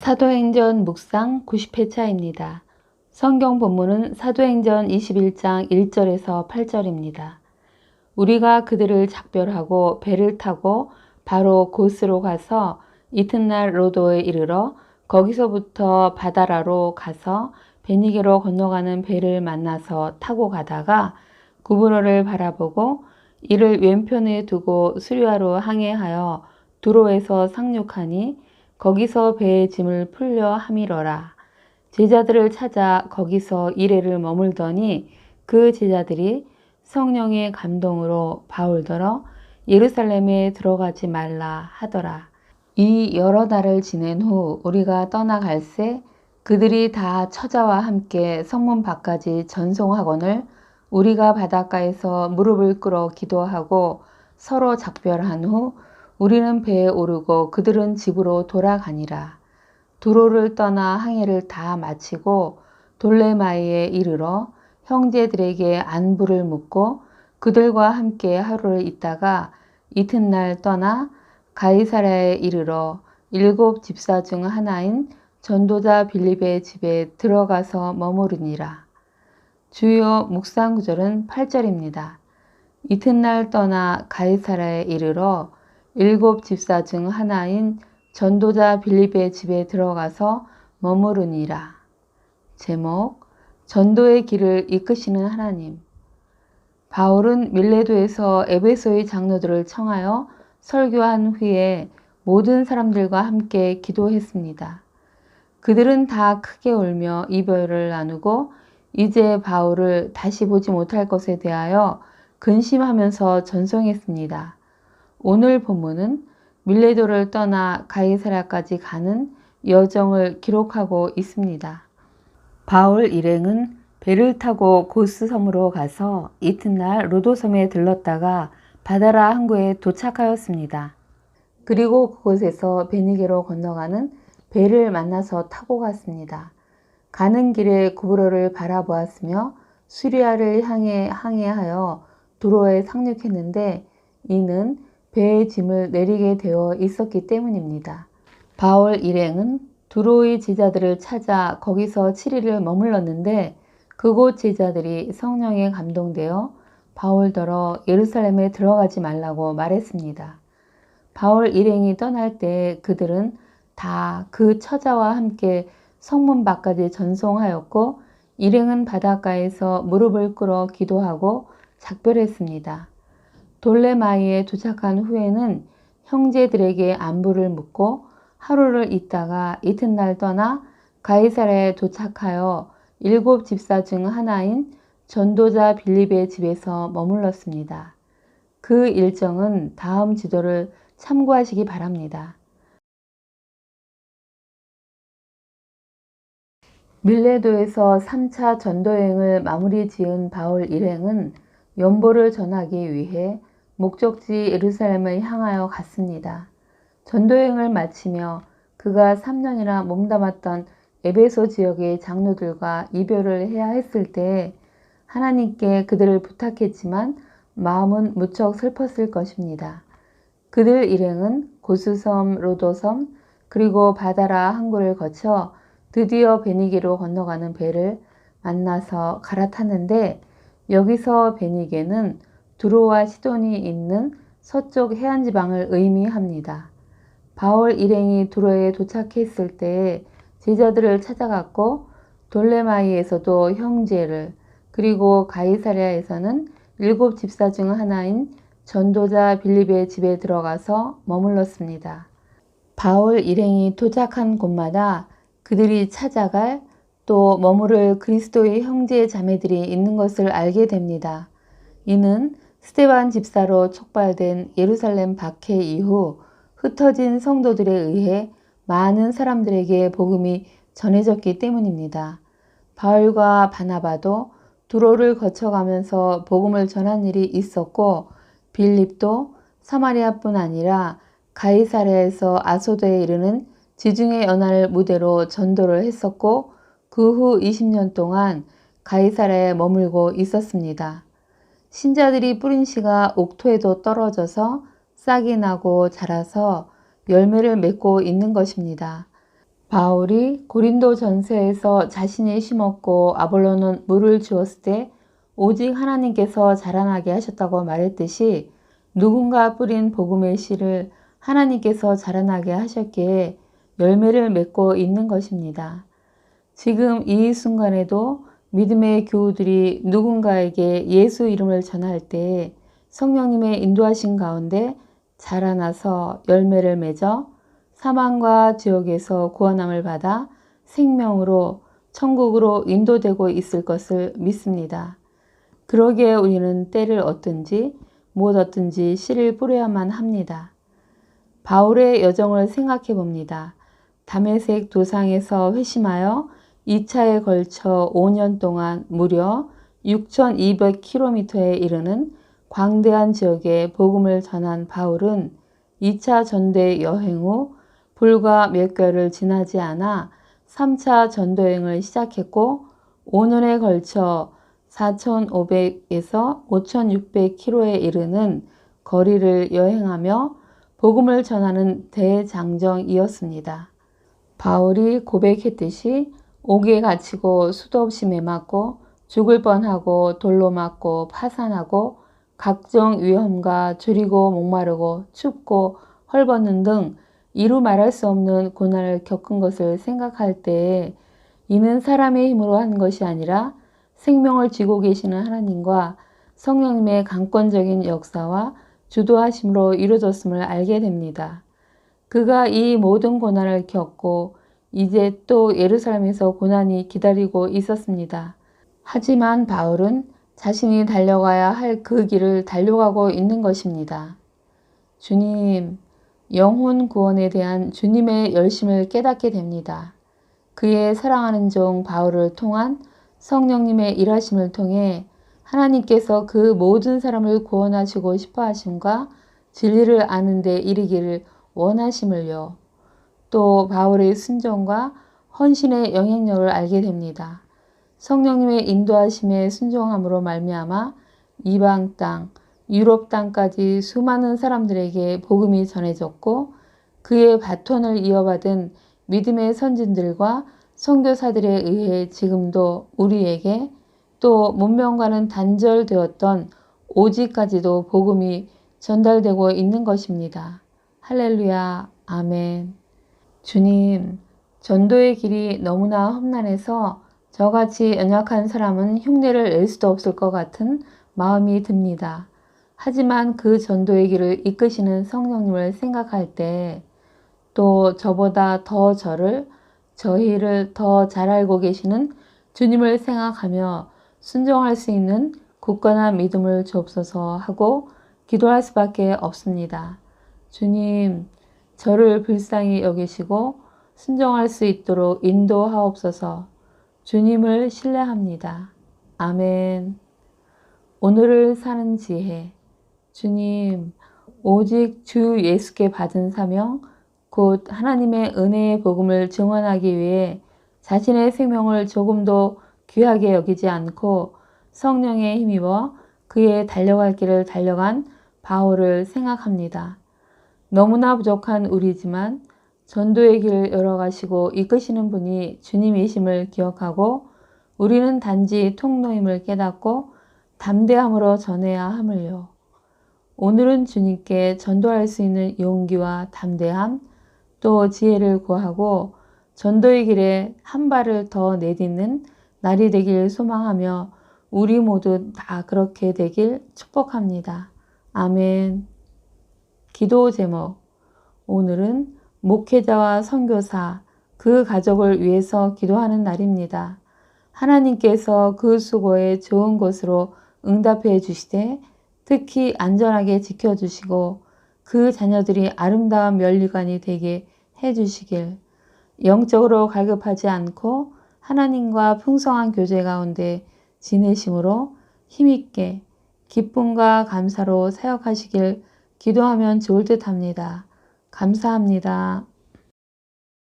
사도행전 묵상 90회차입니다. 성경 본문은 사도행전 21장 1절에서 8절입니다. 우리가 그들을 작별하고 배를 타고 바로 고스로 가서 이튿날 로도에 이르러 거기서부터 바다라로 가서 베니게로 건너가는 배를 만나서 타고 가다가 구브로를 바라보고 이를 왼편에 두고 수리아로 항해하여 두로에서 상륙하니 거기서 배의 짐을 풀려 함이러라. 제자들을 찾아 거기서 이레를 머물더니 그 제자들이 성령의 감동으로 바울더러 예루살렘에 들어가지 말라 하더라. 이 여러 날을 지낸 후 우리가 떠나갈새 그들이 다 처자와 함께 성문 밖까지 전송하거늘 우리가 바닷가에서 무릎을 꿇어 기도하고 서로 작별한 후 우리는 배에 오르고 그들은 집으로 돌아가니라. 두로를 떠나 항해를 다 마치고 돌레마이에 이르러 형제들에게 안부를 묻고 그들과 함께 하루를 있다가 이튿날 떠나 가이사랴에 이르러 7 집사 중 하나인 전도자 빌립의 집에 들어가서 머무르니라. 주요 묵상 구절은 8절입니다. 이튿날 떠나 가이사랴에 이르러 7 집사 중 하나인 전도자 빌립의 집에 들어가서 머무르니라. 제목, 전도의 길을 이끄시는 하나님. 바울은 밀레도에서 에베소의 장로들을 청하여 설교한 후에 모든 사람들과 함께 기도했습니다. 그들은 다 크게 울며 이별을 나누고 이제 바울을 다시 보지 못할 것에 대하여 근심하면서 전송했습니다. 오늘 본문은 밀레도를 떠나 가이사랴까지 가는 여정을 기록하고 있습니다. 바울 일행은 배를 타고 고스 섬으로 가서 이튿날 로도섬에 들렀다가 바다라 항구에 도착하였습니다. 그리고 그곳에서 베니게로 건너가는 배를 만나서 타고 갔습니다. 가는 길에 구브로를 바라보았으며 수리아를 향해 항해하여 두로에 상륙했는데 이는 배의 짐을 내리게 되어 있었기 때문입니다. 바울 일행은 두로의 제자들을 찾아 거기서 7일을 머물렀는데 그곳 제자들이 성령에 감동되어 바울더러 예루살렘에 들어가지 말라고 말했습니다. 바울 일행이 떠날 때 그들은 다 그 처자와 함께 성문 밖까지 전송하였고 일행은 바닷가에서 무릎을 꿇어 기도하고 작별했습니다. 돌레마이에 도착한 후에는 형제들에게 안부를 묻고 하루를 있다가 이튿날 떠나 가이사랴에 도착하여 7 집사 중 하나인 전도자 빌립의 집에서 머물렀습니다. 그 일정은 다음 지도를 참고하시기 바랍니다. 밀레도에서 3차 전도여행을 마무리 지은 바울 일행은 연보를 전하기 위해 목적지 예루살렘을 향하여 갔습니다. 전도여행을 마치며 그가 3년이나 몸담았던 에베소 지역의 장로들과 이별을 해야 했을 때 하나님께 그들을 부탁했지만 마음은 무척 슬펐을 것입니다. 그들 일행은 고스섬, 로도섬, 그리고 바다라 항구를 거쳐 드디어 베니게로 건너가는 배를 만나서 갈아탔는데 여기서 베니게는 두로와 시돈이 있는 서쪽 해안지방을 의미합니다. 바울 일행이 두로에 도착했을 때 제자들을 찾아갔고 돌레마이에서도 형제를 그리고 가이사랴에서는 7 집사 중 하나인 전도자 빌립의 집에 들어가서 머물렀습니다. 바울 일행이 도착한 곳마다 그들이 찾아갈 또 머무를 그리스도의 형제 자매들이 있는 것을 알게 됩니다. 이는 스데반 집사로 촉발된 예루살렘 박해 이후 흩어진 성도들에 의해 많은 사람들에게 복음이 전해졌기 때문입니다. 바울과 바나바도 두로를 거쳐가면서 복음을 전한 일이 있었고 빌립도 사마리아뿐 아니라 가이사랴에서 아소도에 이르는 지중해 연안을 무대로 전도를 했었고 그 후 20년 동안 가이사랴에 머물고 있었습니다. 신자들이 뿌린 씨가 옥토에도 떨어져서 싹이 나고 자라서 열매를 맺고 있는 것입니다. 바울이 고린도 전서에서 자신이 심었고 아볼로는 물을 주었을 때 오직 하나님께서 자라나게 하셨다고 말했듯이 누군가 뿌린 복음의 씨를 하나님께서 자라나게 하셨기에 열매를 맺고 있는 것입니다. 지금 이 순간에도 믿음의 교우들이 누군가에게 예수 이름을 전할 때 성령님의 인도하신 가운데 자라나서 열매를 맺어 사망과 지옥에서 구원함을 받아 생명으로 천국으로 인도되고 있을 것을 믿습니다. 그러기에 우리는 때를 얻든지 못 얻든지 씨를 뿌려야만 합니다. 바울의 여정을 생각해 봅니다. 다메섹 도상에서 회심하여 2차에 걸쳐 5년 동안 무려 6,200km에 이르는 광대한 지역에 복음을 전한 바울은 2차 전대 여행 후 불과 몇 개월을 지나지 않아 3차 전도여행을 시작했고 5년에 걸쳐 4,500에서 5,600km에 이르는 거리를 여행하며 복음을 전하는 대장정이었습니다. 바울이 고백했듯이 옥에 갇히고 수도 없이 매맞고 죽을 뻔하고 돌로 맞고 파산하고 각종 위험과 졸이고 목마르고 춥고 헐벗는 등 이루 말할 수 없는 고난을 겪은 것을 생각할 때에 이는 사람의 힘으로 한 것이 아니라 생명을 쥐고 계시는 하나님과 성령님의 강권적인 역사와 주도하심으로 이루어졌음을 알게 됩니다. 그가 이 모든 고난을 겪고 이제 또 예루살렘에서 고난이 기다리고 있었습니다. 하지만 바울은 자신이 달려가야 할 그 길을 달려가고 있는 것입니다. 주님, 영혼 구원에 대한 주님의 열심을 깨닫게 됩니다. 그의 사랑하는 종 바울을 통한 성령님의 일하심을 통해 하나님께서 그 모든 사람을 구원하시고 싶어 하심과 진리를 아는 데 이르기를 원하심을요. 또 바울의 순종과 헌신의 영향력을 알게 됩니다. 성령님의 인도하심에 순종함으로 말미암아 이방 땅, 유럽 땅까지 수많은 사람들에게 복음이 전해졌고 그의 바톤을 이어받은 믿음의 선진들과 선교사들에 의해 지금도 우리에게 또 문명과는 단절되었던 오직까지도 복음이 전달되고 있는 것입니다. 할렐루야, 아멘. 주님, 전도의 길이 너무나 험난해서 저같이 연약한 사람은 흉내를 낼 수도 없을 것 같은 마음이 듭니다. 하지만 그 전도의 길을 이끄시는 성령님을 생각할 때 또 저보다 더 저희를 더 잘 알고 계시는 주님을 생각하며 순종할 수 있는 굳건한 믿음을 주옵소서 하고 기도할 수밖에 없습니다. 주님, 저를 불쌍히 여기시고 순종할 수 있도록 인도하옵소서. 주님을 신뢰합니다. 아멘. 오늘을 사는 지혜. 주님, 오직 주 예수께 받은 사명, 곧 하나님의 은혜의 복음을 증언하기 위해 자신의 생명을 조금도 귀하게 여기지 않고 성령에 힘입어 그의 달려갈 길을 달려간 바울을 생각합니다. 너무나 부족한 우리지만 전도의 길을 열어가시고 이끄시는 분이 주님이심을 기억하고 우리는 단지 통로임을 깨닫고 담대함으로 전해야 함을요. 오늘은 주님께 전도할 수 있는 용기와 담대함 또 지혜를 구하고 전도의 길에 한 발을 더 내딛는 날이 되길 소망하며 우리 모두 다 그렇게 되길 축복합니다. 아멘. 기도 제목. 오늘은 목회자와 선교사, 그 가족을 위해서 기도하는 날입니다. 하나님께서 그 수고에 좋은 것으로 응답해 주시되 특히 안전하게 지켜주시고 그 자녀들이 아름다운 면류관이 되게 해주시길, 영적으로 갈급하지 않고 하나님과 풍성한 교제 가운데 지내심으로 힘있게 기쁨과 감사로 사역하시길 기도하면 좋을 듯 합니다. 감사합니다.